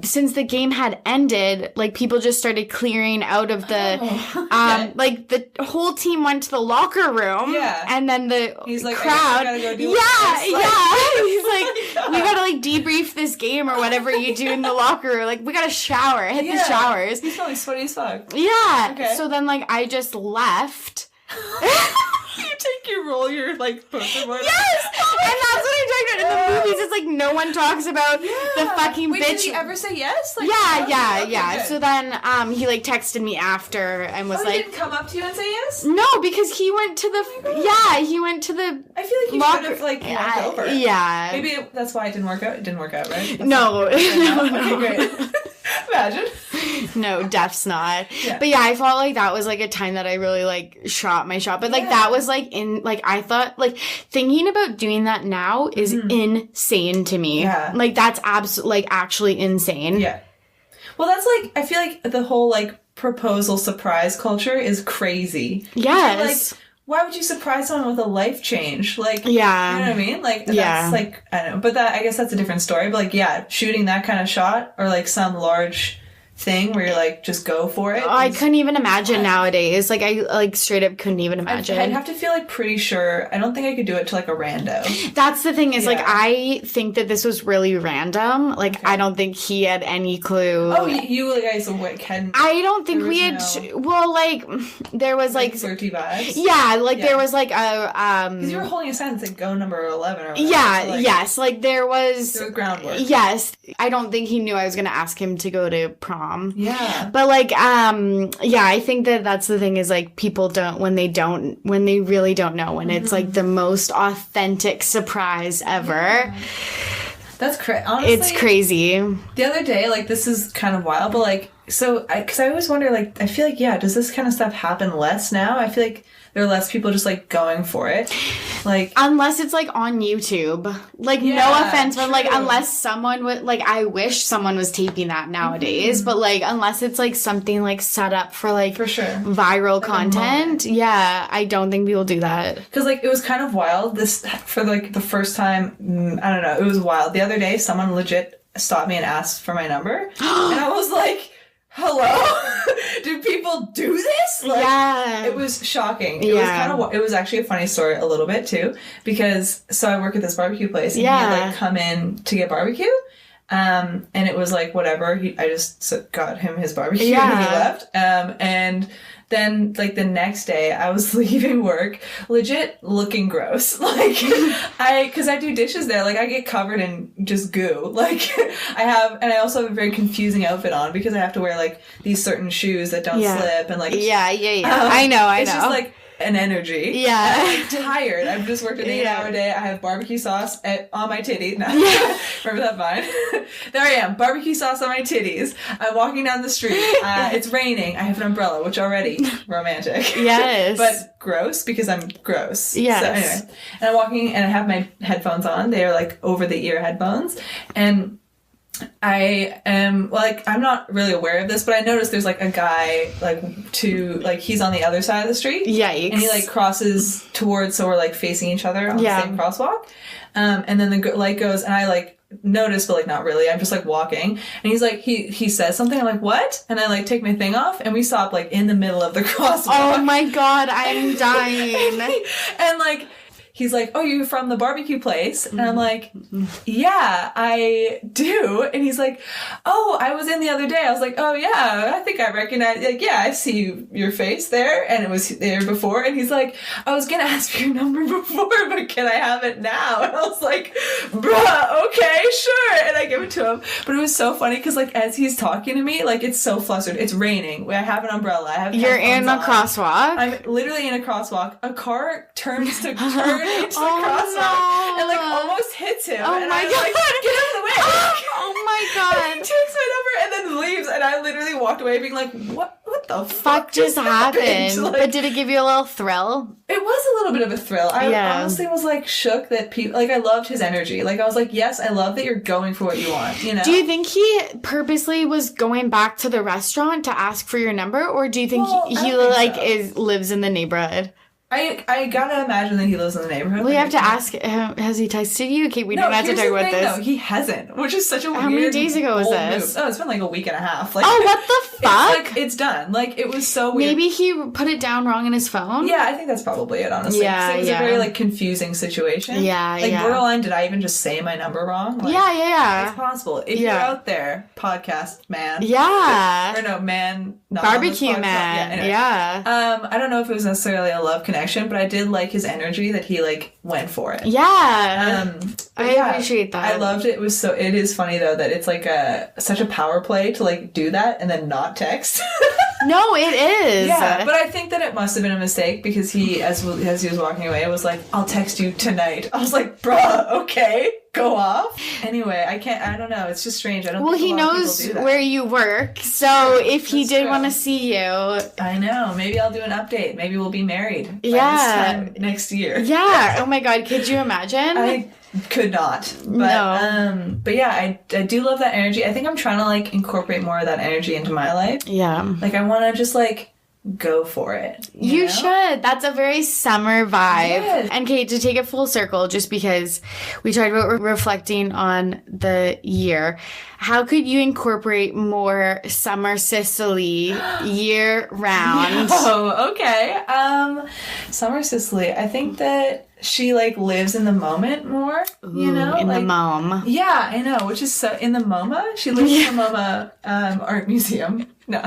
since the game had ended, like, people just started clearing out of the, like, the whole team went to the locker room. Yeah. And then the He's like, crowd. I gotta go do He's like, we gotta, like, debrief this game or whatever you do in the locker room. Like, we gotta shower, hit the showers. He's probably sweaty as fuck. Yeah. Okay. So then, like, I just left. You roll your, like, poster board. Yes! And that's what I'm talking about. In the movies, it's like no one talks about the fucking bitch. Did he ever say yes? Like, yeah. Okay, so then he, like, texted me after and was like... he didn't come up to you and say yes? No, because he went to the... he went to the... I feel like you should have, like, walked over. Yeah. Maybe that's why it didn't work out. It didn't work out, right? No. Okay, great. Imagine. No, death's not. Yeah. But yeah, I felt like that was like a time that I really like shot my shot. But like that was like I thought like thinking about doing that now is insane to me. Yeah. Like that's actually insane. Yeah. Well, that's like, I feel like the whole like proposal surprise culture is crazy. Yes. Like, why would you surprise someone with a life change? Like, yeah. You know what I mean? Like, that's like, I don't know. But I guess that's a different story. But like, yeah, shooting that kind of shot or like some large thing where you're like, just go for it. I couldn't even imagine nowadays. Like, I like straight up couldn't even imagine. I'd have to feel like pretty sure. I don't think I could do it to like a rando. That's the thing is like, I think that this was really random. Like, I don't think he had any clue. Oh, you guys hadn't. I don't think we had. Well, like, there was like flirty vibes. Yeah, like there was like a. Because you were holding a sign that said go number 11 or whatever. Yeah, so, like, yes. Like, there was groundwork. Yes. I don't think he knew I was going to ask him to go to prom. Yeah. But like, I think that that's the thing is like people when they really don't know, when it's like the most authentic surprise ever. Yeah. That's crazy. Honestly, it's crazy. The other day, like, this is kind of wild, but like, because I always wonder, like, I feel like, does this kind of stuff happen less now? I feel like there are less people just like going for it. Like, unless it's like on YouTube. Like, no offense, but like unless someone would like, I wish someone was taping that nowadays. But like, unless it's like something like set up for like for sure viral content. Yeah, I don't think people do that. Because like it was kind of wild. This for like the first time. I don't know. It was wild. The other day, someone legit stopped me and asked for my number, and I was like, hello? Do people do this? Like, yeah. It was shocking. It was actually a funny story a little bit too, because so I work at this barbecue place and he had like come in to get barbecue. And it was like whatever. I just got him his barbecue and he left. And then, like, the next day, I was leaving work, legit looking gross. Like, because I do dishes there, like, I get covered in just goo. Like, and I also have a very confusing outfit on because I have to wear, like, these certain shoes that don't slip, and, like... Yeah. I know. It's just, like, an energy. Yeah. I'm tired. I've just worked an 8-hour day. I have barbecue sauce on my titty. No. Remember that vine? There I am. Barbecue sauce on my titties. I'm walking down the street. It's raining. I have an umbrella, which already romantic. Yes. But gross because I'm gross. Yes. So anyway. And I'm walking and I have my headphones on. They are like over the ear headphones. And I am, like, I'm not really aware of this, but I noticed there's, like, a guy, like, he's on the other side of the street. Yikes. And he, like, crosses towards, so we're, like, facing each other on the same crosswalk. And then the light goes, and I, like, notice, but, like, not really. I'm just, like, walking. And he's, like, he says something. I'm like, what? And I, like, take my thing off, and we stop, like, in the middle of the crosswalk. Oh, my God. I'm dying. And, like... He's like, oh, you're from the barbecue place? And I'm like, yeah, I do. And he's like, oh, I was in the other day. I was like, oh, yeah, I think I recognize, like, yeah, I see your face there. And it was there before. And he's like, I was going to ask for your number before, but can I have it now? And I was like, bruh, okay, sure. And I give it to him. But it was so funny because, like, as he's talking to me, like, it's so flustered. It's raining. I have an umbrella. You're in a crosswalk? I'm literally in a crosswalk. A car turns to turn into the crosswalk and, like, almost hits him. Oh, and my I'm God. like, get out of the way. Oh my God. And he takes my number and then leaves, and I literally walked away being like, what the fuck just happened? Like, but did it give you a little thrill? It was a little bit of a thrill. I honestly was, like, shook that people, like, I loved his energy. Like, I was like, yes, I love that you're going for what you want, you know? Do you think he purposely was going back to the restaurant to ask for your number, or do you think lives in the neighborhood? I gotta imagine that he lives in the neighborhood. We have to ask, has he texted you? Okay, we don't have to talk about this. No, he hasn't, which is such a weird How many days ago was this? Move. Oh, it's been like a week and a half. Like, oh, what the fuck? It's, like, it's done. Like, it was so weird. Maybe he put it down wrong in his phone? Yeah, I think that's probably it, honestly. Yeah, it was a very, like, confusing situation. Yeah, like, borderline, did I even just say my number wrong? Like, yeah. It's possible. If you're out there, podcast man. Yeah. Or no, man. Not barbecue man. Anyway. Yeah. I don't know if it was necessarily a love connection, but I did like his energy that he, like, went for it. Yeah. I appreciate that. I loved it. It is funny though that it's like such a power play to, like, do that and then not text. No, it is. Yeah, but I think that it must have been a mistake because he, as he was walking away, was like, I'll text you tonight. I was like, bruh, okay, go off. Anyway, I don't know. It's just strange. I don't think he knows where you work, so if he did want to see you. I know. Maybe I'll do an update. Maybe we'll be married by this time next year. Yeah. Oh my God. Could you imagine? I could not. But, but yeah, I do love that energy. I think I'm trying to, like, incorporate more of that energy into my life. Yeah. Like, I want to just, like, go for it. You know? Should. That's a very summer vibe. Yes. And Kate, to take it full circle, just because we talked about reflecting on the year, how could you incorporate more summer Sicily year round? Oh, okay. Summer Sicily. I think that she, like, lives in the moment more, you know? In like, the MoMA. Yeah, I know, which is so... In the MoMA? She lives in the MoMA Art Museum. No.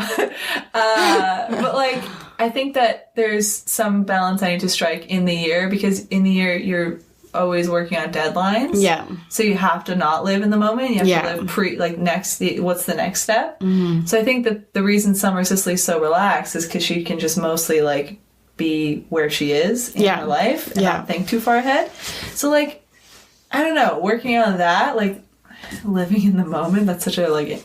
But, like, I think that there's some balance I need to strike in the year, because in the year you're always working on deadlines. Yeah. So you have to not live in the moment. You have to live what's the next step? Mm-hmm. So I think that the reason Summer Sicily's so relaxed is because she can just mostly, like, be where she is in her life and not think too far ahead. So, like, I don't know, working on that, like, living in the moment, that's such a, like,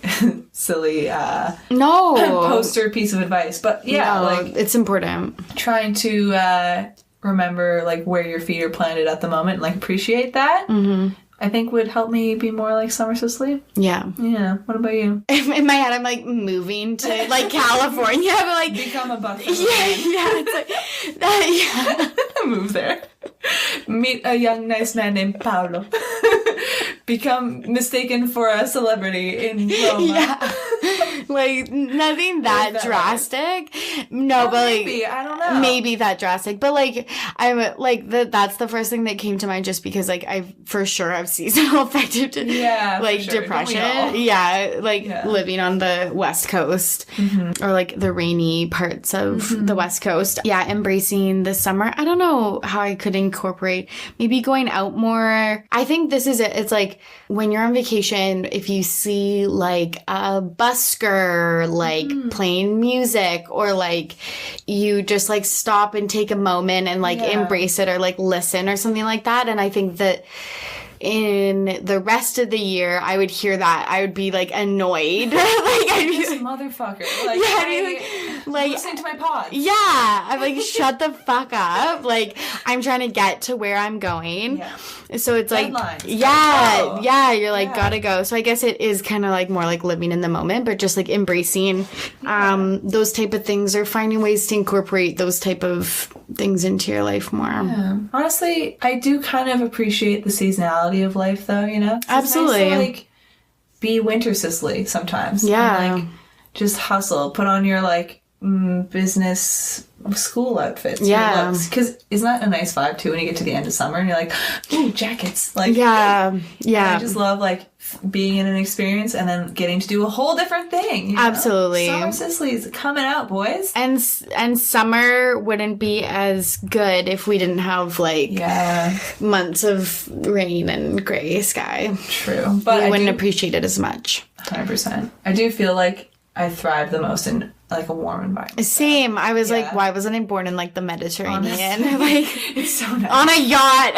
silly poster piece of advice. But like, it's important. Trying to remember, like, where your feet are planted at the moment and, like, appreciate that. Mm-hmm. I think would help me be more like Summer Sicily. Yeah. Yeah. What about you? In my head, I'm, like, moving to, like, California. I'm, like... Become a buffet. Yeah. It's like... Move there. Meet a young, nice man named Paolo. Become mistaken for a celebrity in Roma. Yeah. Like, nothing that drastic. No, but like... Maybe, I don't know. Maybe that drastic. But like, I'm like, that's the first thing that came to mind just because like, I for sure have seasonal affective like depression. Yeah, like living on the West Coast or like the rainy parts of the West Coast. Yeah, embracing the summer. I don't know how I could incorporate maybe going out more. I think this is it. It's like when you're on vacation, if you see like a busker like playing music or like you just like stop and take a moment and like embrace it or like listen or something like that. And I think that in the rest of the year, I would hear that. I would be like annoyed. Like I'd be this motherfucker. Like, like listening to my pod. Yeah. I'm like, shut the fuck up. Like I'm trying to get to where I'm going. Yeah. So it's like, you're like, gotta go. So I guess it is kind of like more like living in the moment, but just like embracing those type of things or finding ways to incorporate those type of things into your life more. Yeah. Honestly, I do kind of appreciate the seasonality of life though, you know? Absolutely. It's nice to, like, be winter Sicily sometimes. Yeah. And, like, just hustle. Put on your, like, business school outfits. Yeah. Because isn't that a nice vibe too when you get to the end of summer and you're like, ooh, jackets. Like, yeah. I just love like being in an experience and then getting to do a whole different thing. You know? Absolutely. Summer Sicily's coming out, boys. And summer wouldn't be as good if we didn't have like months of rain and gray sky. True. But we wouldn't appreciate it as much. 100%. I do feel like I thrive the most in like a warm environment. Same. I was like, why wasn't I born in like the Mediterranean? Like it's so nice. On a yacht.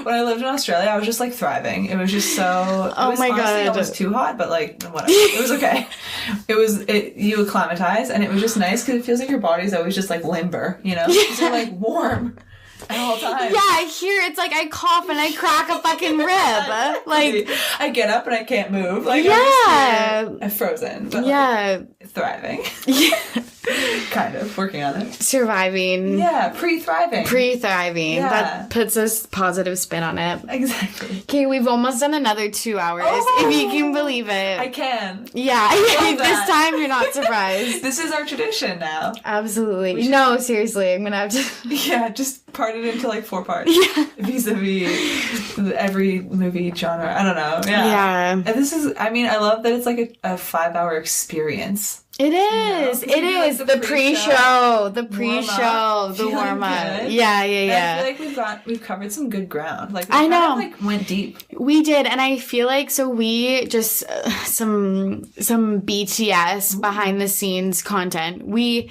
When I lived in Australia, I was just like thriving. It was just so my god, it was too hot, but like whatever. It was okay. You acclimatize, and it was just nice because it feels like your body's always just like limber, you know? Because you're like warm at all times. Yeah, here it's like I cough and I crack a fucking rib. Like I get up and I can't move. Like I'm frozen. But like, thriving. Yeah. Kind of working on it. Surviving. Yeah, pre-thriving. Yeah. That puts a positive spin on it. Exactly. Okay, we've almost done another 2 hours. If you can believe it. I can. Yeah. This time you're not surprised. This is our tradition now. Absolutely. No, seriously, I'm gonna have to. Yeah, just part it into like 4 parts. Yeah. Vis-a-vis every movie genre. I don't know. Yeah. And this is, I mean, I love that it's like a 5-hour experience. It is. You know? It is. Like the pre-show, the warm-up. Yeah. I feel like we've covered some good ground. Like I know. Kind of, like went deep. We did, and I feel like so we just some BTS behind the scenes content. We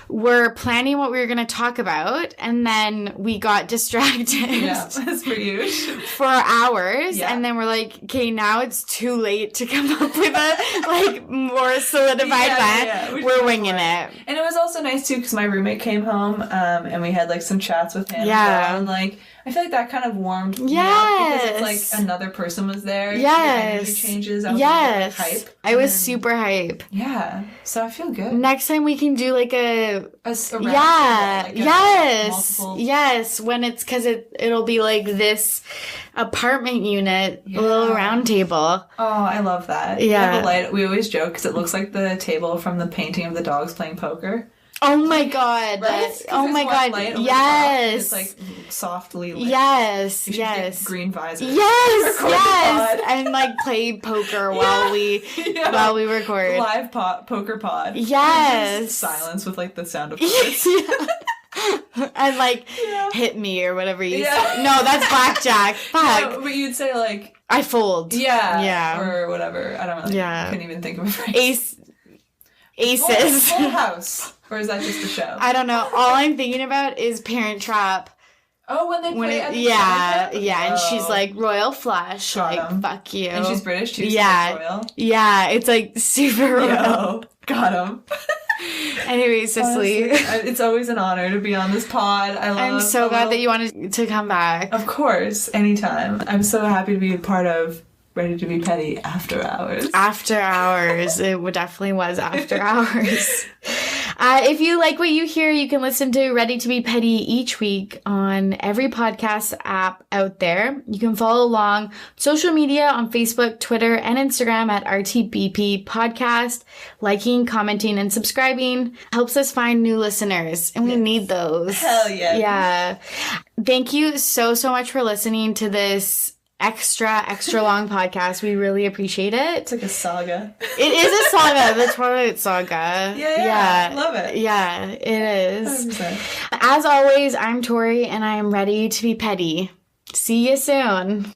were planning what we were going to talk about, and then we got distracted. Yeah, that's for you. For hours, and then we're like, okay, now it's too late to come up with a like more solidified plan. Yeah. We're winging it. And it was also nice too because my roommate came home, and we had like some chats with him. Yeah, and like I feel like that kind of warmed me up because it's like another person was there. Yes, the energy changes. I was hype. I was super hype. Yeah, so I feel good. Next time we can do like a yes, when it's because it'll be like this apartment unit, a little round table. Oh, I love that. Yeah, we always joke because it looks like the table from the painting of the dogs playing poker. Oh my god! Right? Oh my god! Yes, it's like softly lit. Yes, get green visor. Yes, and like play poker while we record live poker pod. Yes, silence with like the sound of cards. And like hit me or whatever you say. No, that's blackjack. Fuck. No, but you'd say like I fold. Yeah, or whatever. I don't know. Yeah, couldn't even think of a phrase. Aces. Full house. Or is that just a show? I don't know. All I'm thinking about is Parent Trap. Oh, when they play at the and she's like royal flush, fuck you. And she's British too. So royal. Yeah, it's like super royal. Got him. Anyway, Sicily, it's always an honor to be on this pod. I'm so glad that you wanted to come back. Of course, anytime. I'm so happy to be a part of Ready to be Petty After Hours. After hours. It definitely was after hours. If you like what you hear, you can listen to Ready to Be Petty each week on every podcast app out there. You can follow along social media on Facebook, Twitter, and Instagram at RTBP Podcast. Liking, commenting, and subscribing helps us find new listeners, and we need those. Hell yeah. Yeah. Thank you so much for listening to this extra long podcast. We really appreciate it. It's like a saga. It is a saga, the Twilight Saga. Yeah. Love it. Yeah, it is. 100%. As always, I'm Tori, and I am ready to be petty. See you soon.